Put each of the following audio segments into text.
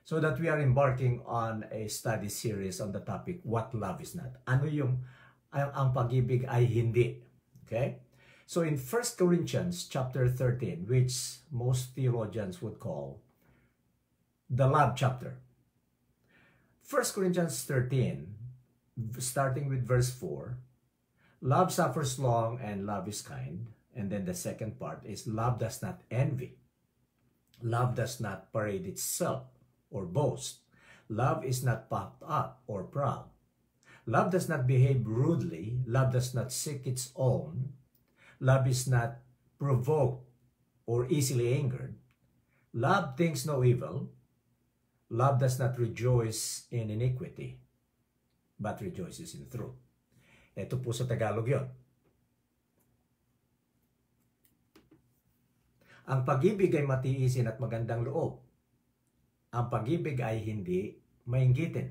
so that we are embarking on a study series on the topic, what love is not. Ano yung ang pag-ibig ay hindi. Okay? So in 1 Corinthians chapter 13, which most theologians would call the love chapter. 1 Corinthians 13, starting with verse 4, love suffers long and love is kind. And then the second part is love does not envy. Love does not parade itself or boast. Love is not puffed up or proud. Love does not behave rudely. Love does not seek its own. Love is not provoked or easily angered. Love thinks no evil. Love does not rejoice in iniquity, but rejoices in truth. Ito po sa Tagalog yon. Ang pag-ibig ay matiisin at magandang loob. Ang pag-ibig ay hindi mainggitin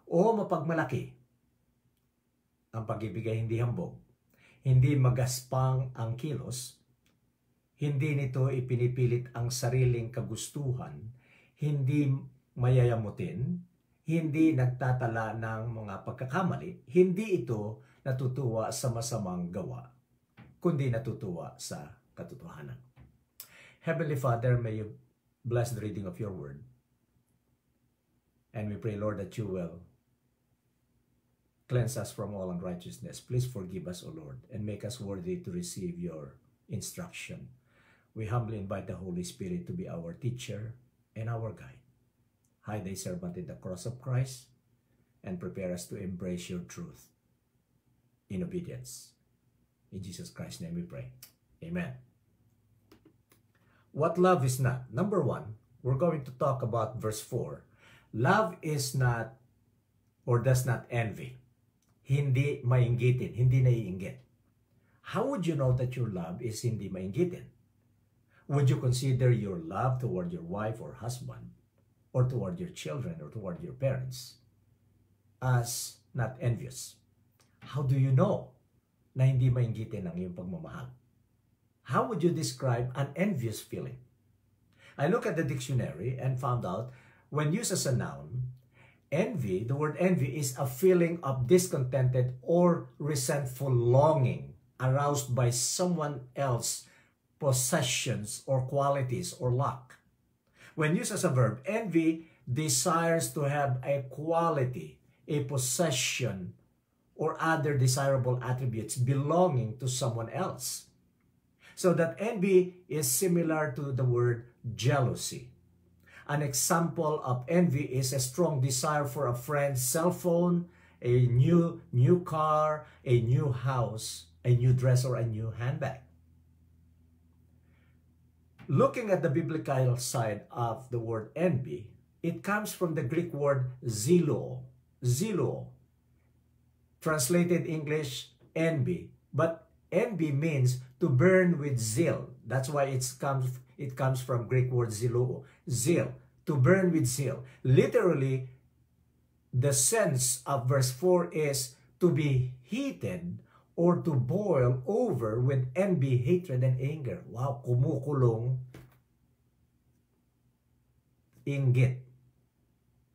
o mapagmalaki. Ang pag-ibig ay hindi hambog. Hindi magaspang ang kilos. Hindi nito ipinipilit ang sariling kagustuhan. Hindi mayayamutin, hindi nagtatala ng mga pagkakamali, hindi ito natutuwa sa masamang gawa, kundi natutuwa sa katotohanan. Heavenly Father, may you bless the reading of your word. And we pray, Lord, that you will cleanse us from all unrighteousness. Please forgive us, O Lord, and make us worthy to receive your instruction. We humbly invite the Holy Spirit to be our teacher and our guide. Hide thy servant in the cross of Christ and prepare us to embrace your truth in obedience. In Jesus Christ's name we pray. Amen. What love is not? Number one, we're going to talk about verse 4. Love is not or does not envy. Hindi mainggitin, hindi naiinggit. How would you know that your love is hindi mainggitin? Would you consider your love toward your wife or husband, or toward your children, or toward your parents as not envious? How do you know na hindi mainggitin ang iyong pagmamahal? How would you describe an envious feeling? I look at the dictionary and found out when used as a noun, envy, the word envy is a feeling of discontented or resentful longing aroused by someone else's possessions or qualities or luck. When used as a verb, envy desires to have a quality, a possession, or other desirable attributes belonging to someone else. So that envy is similar to the word jealousy. An example of envy is a strong desire for a friend's cell phone, a new car, a new house, a new dress, or a new handbag. Looking at the biblical side of the word envy, it comes from the Greek word zelo. Zelo. Translated English, envy. But envy means to burn with zeal. That's why it comes from Greek word zelo. Zeal. To burn with zeal. Literally, the sense of verse 4 is to be heated or to boil over with envy, hatred, and anger. Wow, kumukulong, inggit,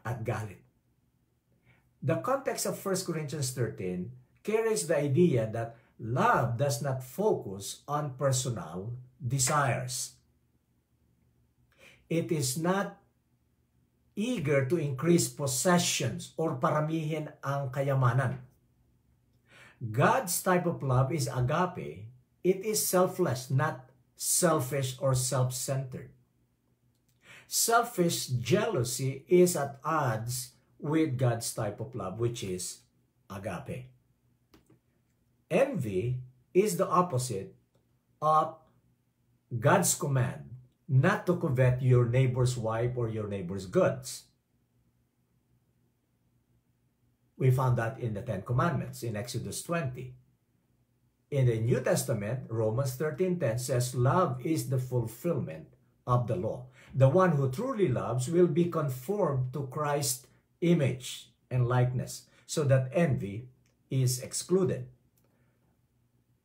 at galit. The context of 1 Corinthians 13 carries the idea that love does not focus on personal desires. It is not eager to increase possessions or paramihin ang kayamanan. God's type of love is agape. It is selfless, not selfish or self-centered. Selfish jealousy is at odds with God's type of love, which is agape. Envy is the opposite of God's command not to covet your neighbor's wife or your neighbor's goods. We found that in the Ten Commandments in Exodus 20. In the New Testament, Romans 13:10 says, love is the fulfillment of the law. The one who truly loves will be conformed to Christ's image and likeness, so that envy is excluded.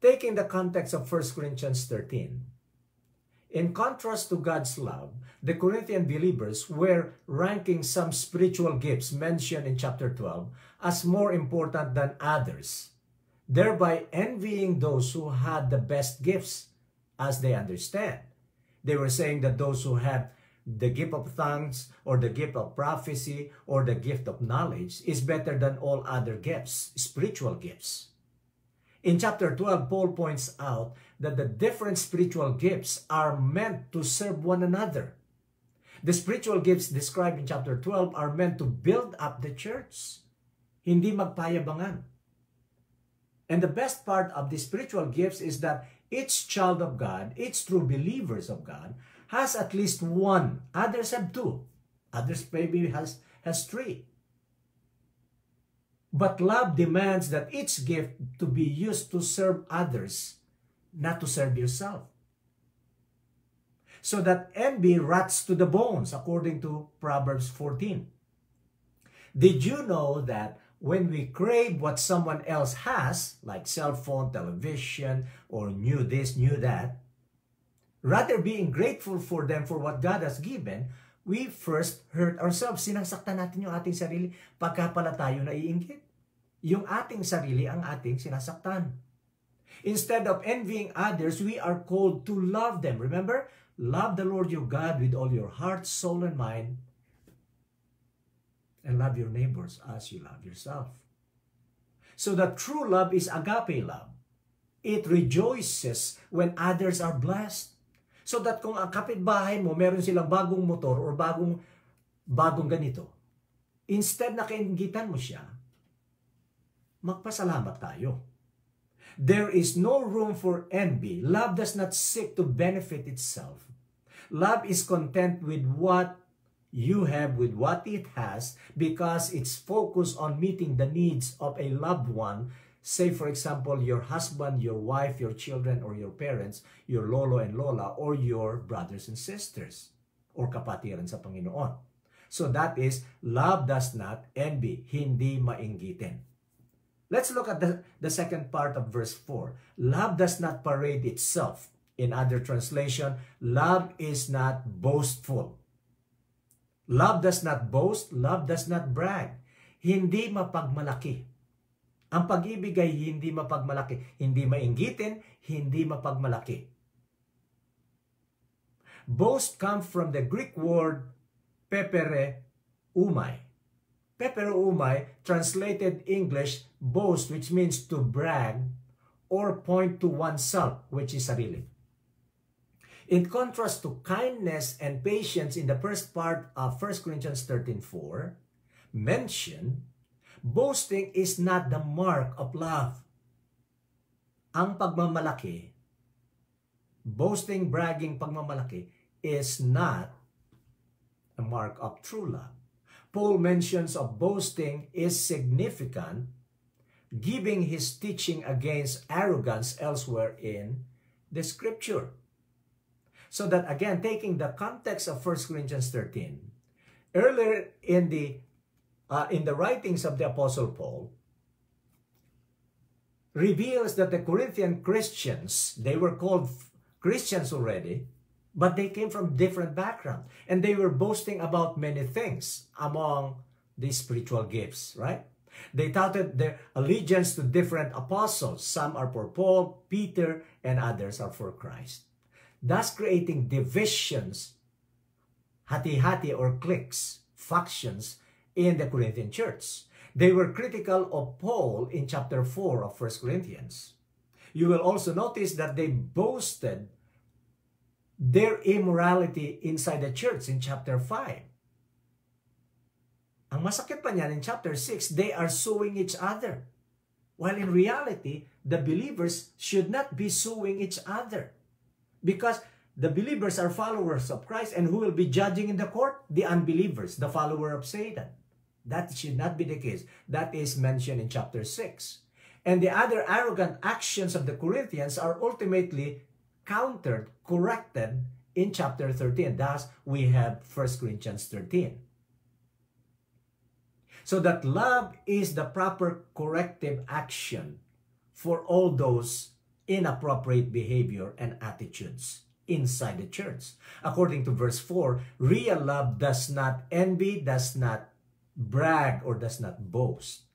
Taking the context of 1 Corinthians 13, In contrast to God's love, the Corinthian believers were ranking some spiritual gifts mentioned in chapter 12 as more important than others, thereby envying those who had the best gifts, as they understand. They were saying that those who have the gift of tongues or the gift of prophecy or the gift of knowledge is better than all other gifts, spiritual gifts. In chapter 12, Paul points out that the different spiritual gifts are meant to serve one another. The spiritual gifts described in chapter 12 are meant to build up the church, hindi magpayabangan. And the best part of the spiritual gifts is that each child of God, each true believers of God, has at least one. Others have two. Others maybe has three. But love demands that each gift to be used to serve others, not to serve yourself. So that envy rots to the bones, according to Proverbs 14. Did you know that when we crave what someone else has, like cell phone, television, or new this, new that, rather being grateful for them for what God has given, we first hurt ourselves. Sinasaktan natin yung ating sarili pagka pala tayo naiinggit. Yung ating sarili ang ating sinasaktan. Instead of envying others, we are called to love them. Remember? Love the Lord your God with all your heart, soul, and mind. And love your neighbors as you love yourself. So the true love is agape love. It rejoices when others are blessed. So that kung ang kapitbahay mo, meron silang bagong motor or bagong ganito, instead na kainggitan mo siya, magpasalamat tayo. There is no room for envy. Love does not seek to benefit itself. Love is content with what you have, with what it has, because it's focused on meeting the needs of a loved one. Say, for example, your husband, your wife, your children, or your parents, your lolo and lola, or your brothers and sisters, or kapatiran sa Panginoon. So that is, love does not envy, hindi mainggitin. Let's look at the second part of verse 4. Love does not parade itself. In other translation, love is not boastful. Love does not boast, love does not brag. Hindi mapagmalaki. Ang pag-ibig ay hindi mapagmalaki. Hindi mainggitin, hindi mapagmalaki. Boast comes from the Greek word pepereumai. Pepereumai, translated English, boast, which means to brag or point to oneself, which is sarili. In contrast to kindness and patience in the first part of 1 Corinthians 13:4, mentioned, boasting is not the mark of love. Ang pagmamalaki, boasting, bragging, pagmamalaki, is not a mark of true love. Paul mentions of boasting is significant, giving his teaching against arrogance elsewhere in the scripture. So that again, taking the context of 1 Corinthians 13, earlier in the writings of the Apostle Paul, reveals that the Corinthian Christians, they were called Christians already, but they came from different backgrounds. And they were boasting about many things among these spiritual gifts, right? They touted their allegiance to different apostles. Some are for Paul, Peter, and others are for Christ. Thus creating divisions, hati-hati or cliques, factions, in the Corinthian church. They were critical of Paul in chapter 4 of 1 Corinthians. You will also notice that they boasted their immorality inside the church in chapter 5. Ang masakit pa niyan, in chapter 6, they are suing each other. While in reality, the believers should not be suing each other. Because the believers are followers of Christ, and who will be judging in the court? The unbelievers, the follower of Satan. That should not be the case. That is mentioned in chapter 6. And the other arrogant actions of the Corinthians are ultimately countered, corrected in chapter 13. Thus, we have 1 Corinthians 13. So that love is the proper corrective action for all those inappropriate behavior and attitudes inside the church. According to verse 4, real love does not envy, does not brag, or does not boast.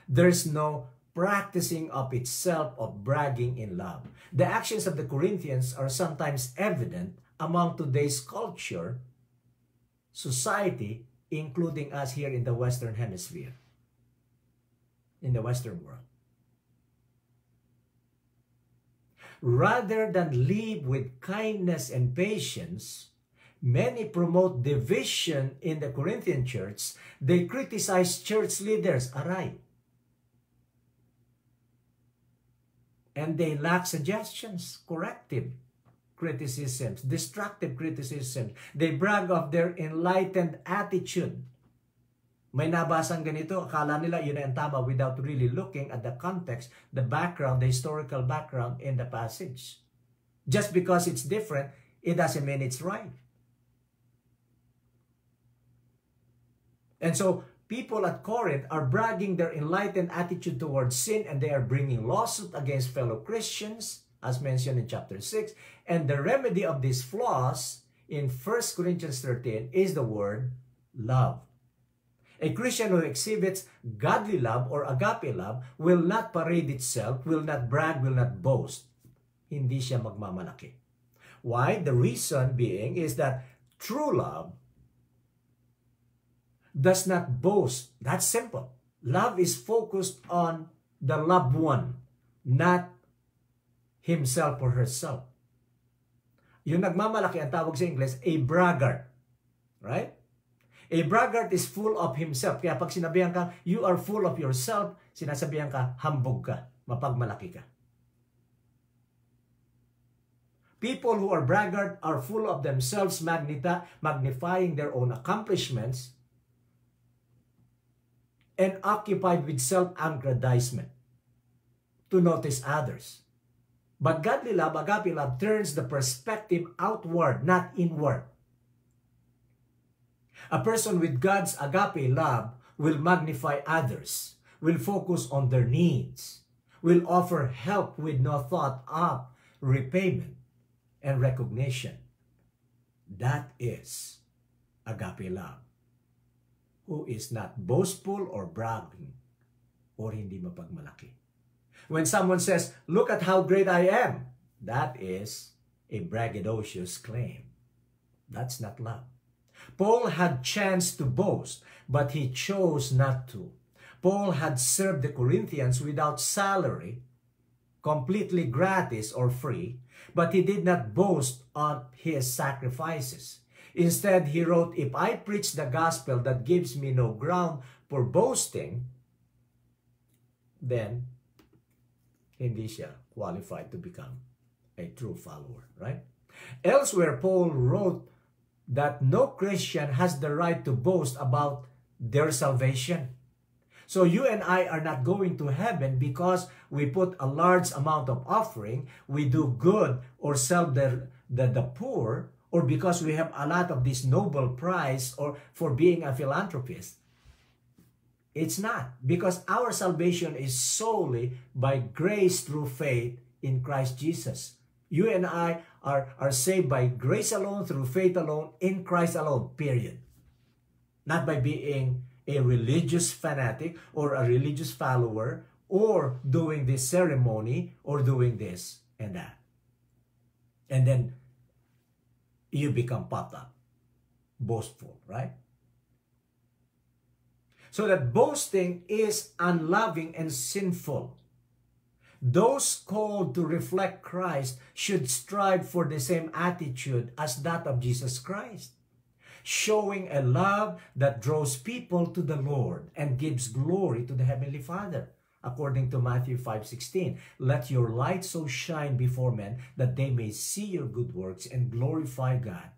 There's no practicing of itself of bragging in love. The actions of the Corinthians are sometimes evident among today's culture, society, including us here in the Western Hemisphere, in the Western world. Rather than live with kindness and patience, many promote division in the Corinthian church. They criticize church leaders, aray. And they lack suggestions, corrective criticisms, destructive criticisms. They brag of their enlightened attitude. May nabasang ganito, akala nila yun ang tama without really looking at the context, the background, the historical background in the passage. Just because it's different, it doesn't mean it's right. And so, people at Corinth are bragging their enlightened attitude towards sin, and they are bringing lawsuit against fellow Christians, as mentioned in chapter 6. And the remedy of these flaws in 1 Corinthians 13 is the word love. A Christian who exhibits godly love or agape love will not parade itself, will not brag, will not boast. Hindi siya magmamalaki. Why? The reason being is that true love does not boast. That's simple. Love is focused on the loved one, not himself or herself. Yung nagmamalaki, ang tawag sa English, a braggart. Right? A braggart is full of himself. Kaya pag sinabihan ka, you are full of yourself, sinasabihan ka, hambog ka, mapagmalaki ka. People who are braggart are full of themselves, magnifying their own accomplishments, and occupied with self-aggrandizement to notice others. But godly love, agape love, turns the perspective outward, not inward. A person with God's agape love will magnify others, will focus on their needs, will offer help with no thought of repayment and recognition. That is agape love, who is not boastful or bragging or hindi mapagmalaki. When someone says, look at how great I am, that is a braggadocious claim. That's not love. Paul had chance to boast, but he chose not to. Paul had served the Corinthians without salary, completely gratis or free, but he did not boast on his sacrifices. Instead, he wrote, if I preach the gospel that gives me no ground for boasting, then hindi siya qualified to become a true follower, right? Elsewhere, Paul wrote that no Christian has the right to boast about their salvation. So you and I are not going to heaven because we put a large amount of offering, we do good or serve the poor, or because we have a lot of this Nobel Prize or for being a philanthropist. It's not, because our salvation is solely by grace through faith in Christ Jesus. You and I are saved by grace alone, through faith alone, in Christ alone, period. Not by being a religious fanatic or a religious follower or doing this ceremony or doing this and that. And then you become puffed up, boastful, right? So that boasting is unloving and sinful. Those called to reflect Christ should strive for the same attitude as that of Jesus Christ, showing a love that draws people to the Lord and gives glory to the Heavenly Father. According to Matthew 5:16, let your light so shine before men that they may see your good works and glorify God,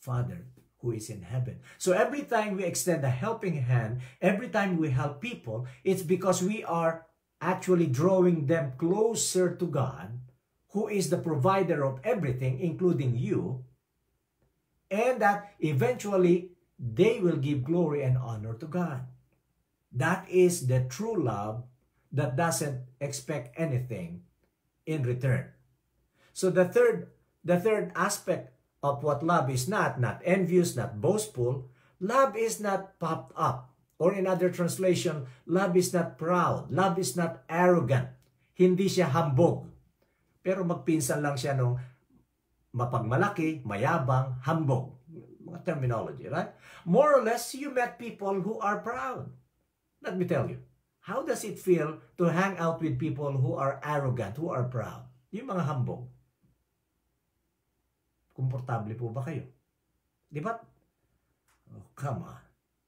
Father, who is in heaven. So every time we extend a helping hand, every time we help people, it's because we are actually drawing them closer to God, who is the provider of everything, including you, and that eventually they will give glory and honor to God. That is the true love that doesn't expect anything in return. So the third The third aspect of what love is not envious, not boastful. Love is not puffed up. Or in other translation, love is not proud. Love is not arrogant. Hindi siya hambog. Pero magpinsan lang siya nung mapagmalaki, mayabang, hambog. Mga terminology, right? More or less, you met people who are proud. Let me tell you, how does it feel to hang out with people who are arrogant, who are proud? Yung mga hambog. Komportable po ba kayo? Di ba? Oh, come on.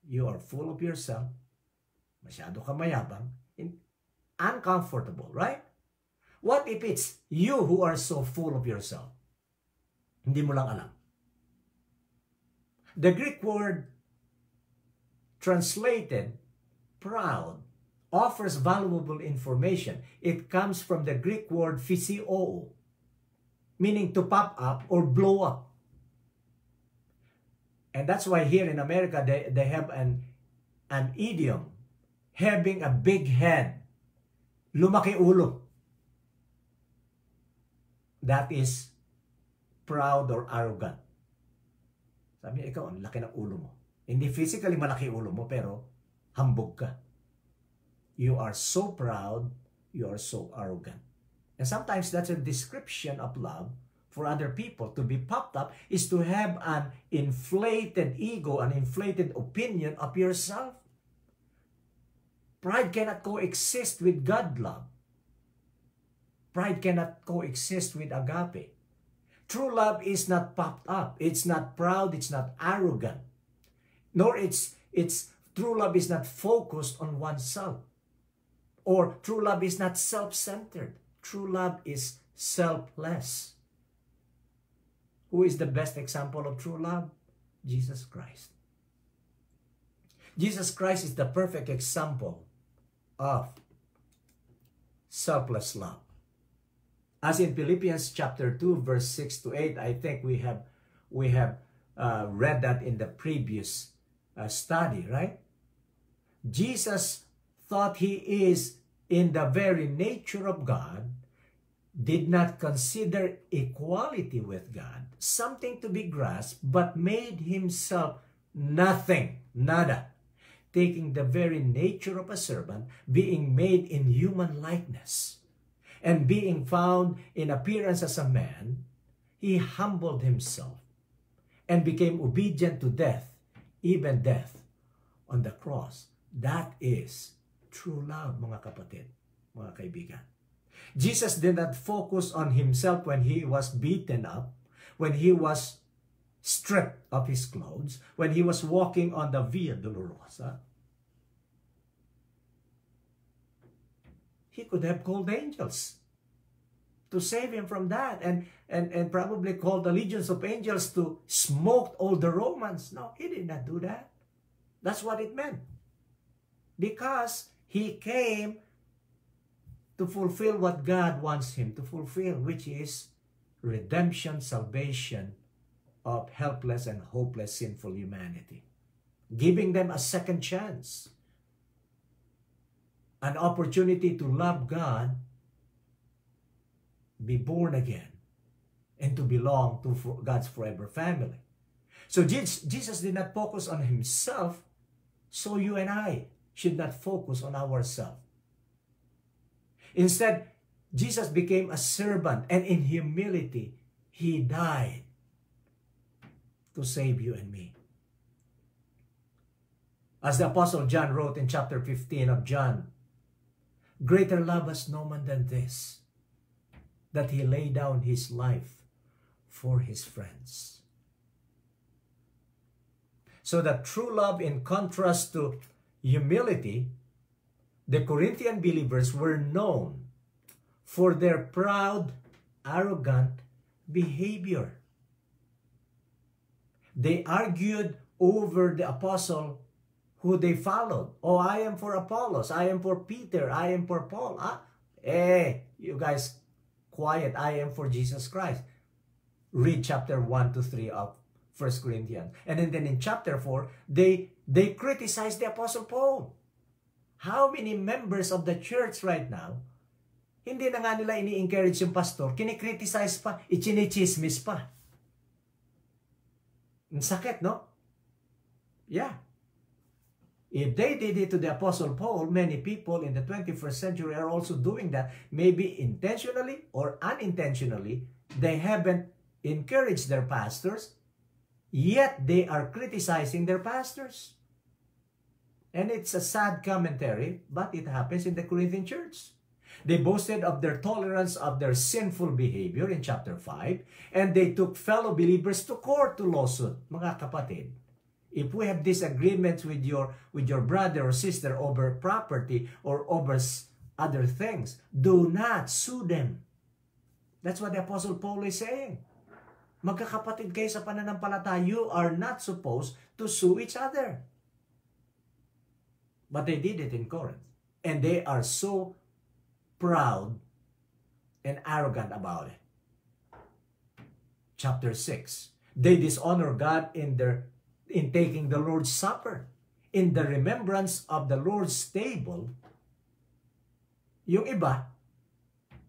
You are full of yourself. Masyado ka mayabang. Uncomfortable, right? What if it's you who are so full of yourself? Hindi mo lang alam. The Greek word translated proud offers valuable information. It comes from the Greek word physio, meaning to pop up or blow up. And that's why here in America, they have an idiom, having a big head, lumaki ulo. That is proud or arrogant. Sabi niya, ikaw, ang laki ng ulo mo. Hindi physically malaki ulo mo, pero hambog ka. You are so proud, you are so arrogant. And sometimes that's a description of love for other people. To be puffed up is to have an inflated ego, an inflated opinion of yourself. Pride cannot coexist with God love. Pride cannot coexist with agape. True love is not puffed up. It's not proud. It's not arrogant. Nor it's true love is not focused on oneself. Or true love is not self-centered. True love is selfless. Who is the best example of true love? Jesus Christ. Jesus Christ is the perfect example of selfless love. As in Philippians chapter 2, verse 6 to 8, I think we have read that in the previous study, right? Jesus thought he is in the very nature of God, did not consider equality with God something to be grasped, but made himself nothing, nada, taking the very nature of a servant, being made in human likeness, and being found in appearance as a man, he humbled himself and became obedient to death, even death on the cross. That is true love, mga kapatid, mga kaibigan. Jesus did not focus on himself when he was beaten up, when he was stripped of his clothes, when he was walking on the Via Dolorosa. He could have called angels to save him from that, and probably called the legions of angels to smoke all the Romans. No, he did not do that. That's what it meant. Because he came to fulfill what God wants him to fulfill, which is redemption, salvation of helpless and hopeless sinful humanity. Giving them a second chance. An opportunity to love God, be born again, and to belong to God's forever family. So Jesus did not focus on himself, so you and I should not focus on ourselves. Instead, Jesus became a servant, and in humility, he died to save you and me. As the Apostle John wrote in chapter 15 of John, greater love has no man than this, that he laid down his life for his friends. So that true love, in contrast to humility, the Corinthian believers were known for their proud, arrogant behavior. They argued over the apostle who they followed. Oh, I am for Apollos. I am for Peter. I am for Paul. You guys, quiet. I am for Jesus Christ. Read chapter 1 to 3 of 1 Corinthians. And then in chapter 4, they criticized the Apostle Paul. How many members of the church right now, Hindi na nga nila ini-encourage yung pastor, kinikriticize pa, ichinichismis pa. Ang sakit, no? Yeah. If they did it to the Apostle Paul, many people in the 21st century are also doing that. Maybe intentionally or unintentionally, they haven't encouraged their pastors, yet they are criticizing their pastors. And it's a sad commentary, but it happens in the Corinthian church. They boasted of their tolerance of their sinful behavior in chapter 5, and they took fellow believers to court to lawsuit. Mga kapatid, if we have disagreements with your brother or sister over property or over other things, do not sue them. That's what the Apostle Paul is saying. Magkakapatid kayo sa pananampalataya, you are not supposed to sue each other. But they did it in Corinth. And they are so proud and arrogant about it. Chapter 6. They dishonor God in taking the Lord's Supper. In the remembrance of the Lord's table. Yung iba,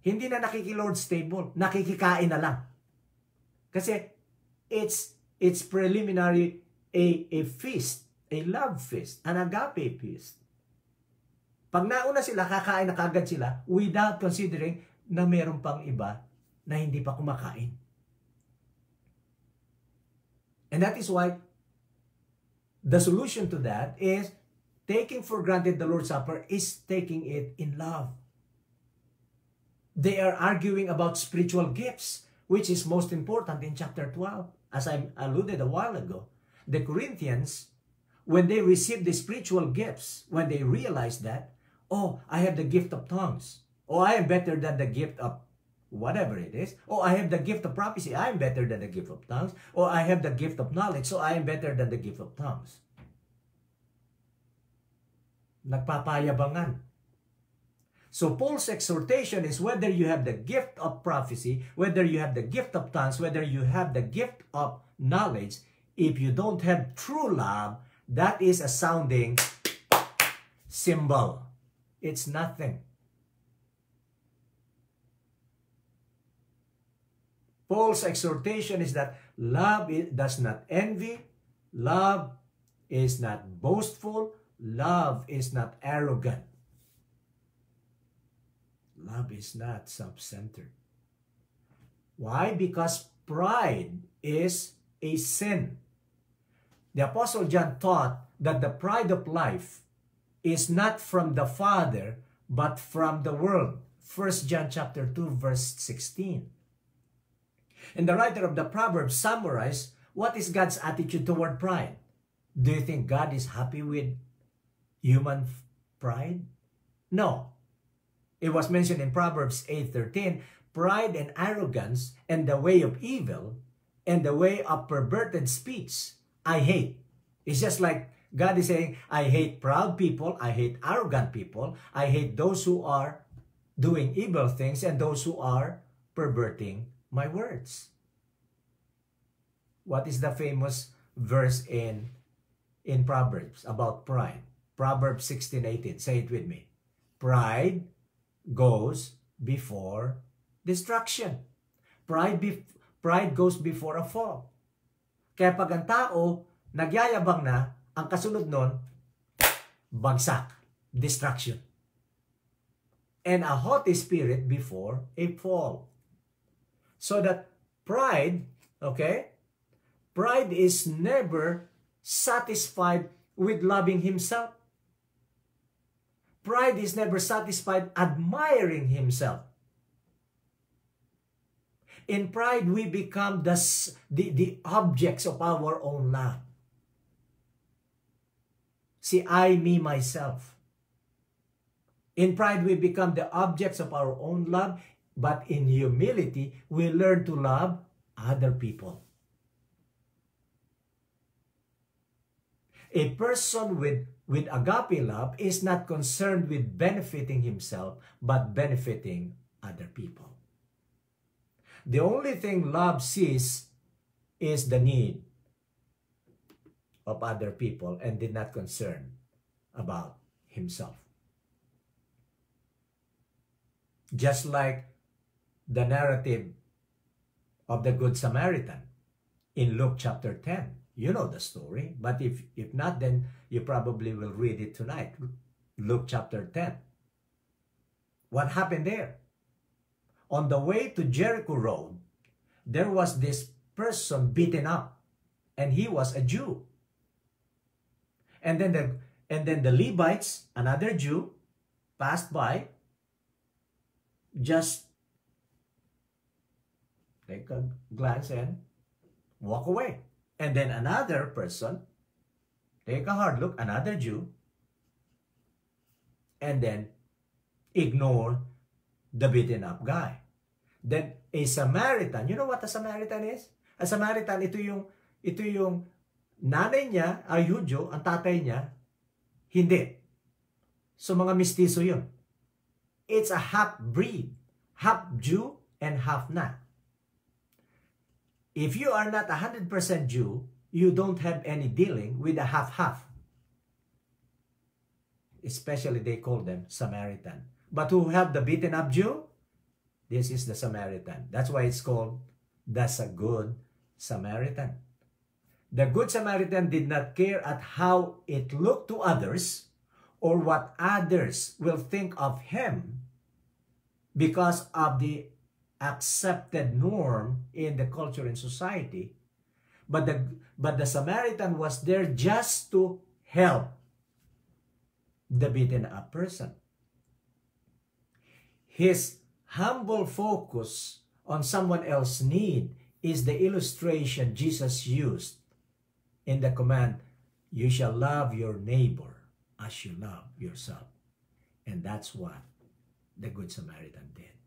hindi na nakiki-Lord's table. Nakikikain na lang. Kasi it's preliminary a feast. A love feast. An agape feast. Pag nauna sila, kakain na kagad sila without considering na meron pang iba na hindi pa kumakain. And that is why the solution to that is taking for granted the Lord's Supper is taking it in love. They are arguing about spiritual gifts, which is most important in chapter 12. As I alluded a while ago, the Corinthians, when they received the spiritual gifts, when they realized that, oh, I have the gift of tongues. Oh, I am better than the gift of whatever it is. Oh, I have the gift of prophecy. I am better than the gift of tongues. Oh, I have the gift of knowledge. So I am better than the gift of tongues. Nagpapayabangan. So Paul's exhortation is whether you have the gift of prophecy, whether you have the gift of tongues, whether you have the gift of knowledge, if you don't have true love, that is a sounding cymbal. It's nothing. Paul's exhortation is that love does not envy, love is not boastful, love is not arrogant. Love is not self-centered. Why? Because pride is a sin. The Apostle John taught that the pride of life is not from the Father, but from the world. 1 John chapter 2, verse 16. And the writer of the Proverbs summarized what is God's attitude toward pride. Do you think God is happy with human pride? No. It was mentioned in Proverbs 8:13, pride and arrogance and the way of evil and the way of perverted speech I hate. It's just like God is saying, I hate proud people, I hate arrogant people, I hate those who are doing evil things and those who are perverting my words. What is the famous verse in Proverbs about pride? Proverbs 16:18. Say it with me. Pride goes before destruction. Pride goes before a fall. Kaya pag ang tao nagyayabang na, ang kasunod nun, bagsak, destruction. And a haughty spirit before a fall. So that pride, okay, pride is never satisfied with loving himself. Pride is never satisfied admiring himself. In pride, we become the objects of our own love. See, I, me, myself. In pride, we become the objects of our own love, but in humility, we learn to love other people. A person with agape love is not concerned with benefiting himself, but benefiting other people. The only thing love sees is the need of other people and did not concern about himself. Just like the narrative of the Good Samaritan in Luke chapter 10. You know the story, but if not, then you probably will read it tonight. Luke chapter 10. What happened there? On the way to Jericho Road, there was this person beaten up, and he was a Jew. And then the Levites, another Jew, passed by, just take a glance and walk away. And then another person, take a hard look, another Jew, and then ignore the beaten up guy. Then a Samaritan, you know what a Samaritan is? A Samaritan, ito yung nanay niya ay Hudyo, ang tatay niya hindi. So mga mistiso yun. It's a half-breed, half Jew and half not. If you are not 100% Jew, you don't have any dealing with a half-half. Especially they call them Samaritan. But who have the beaten up Jew? This is the Samaritan. That's why it's called the Good Samaritan. The Good Samaritan did not care at how it looked to others or what others will think of him because of the accepted norm in the culture and society. But the Samaritan was there just to help the beaten up person. His humble focus on someone else's need is the illustration Jesus used in the command, you shall love your neighbor as you love yourself. And that's what the Good Samaritan did.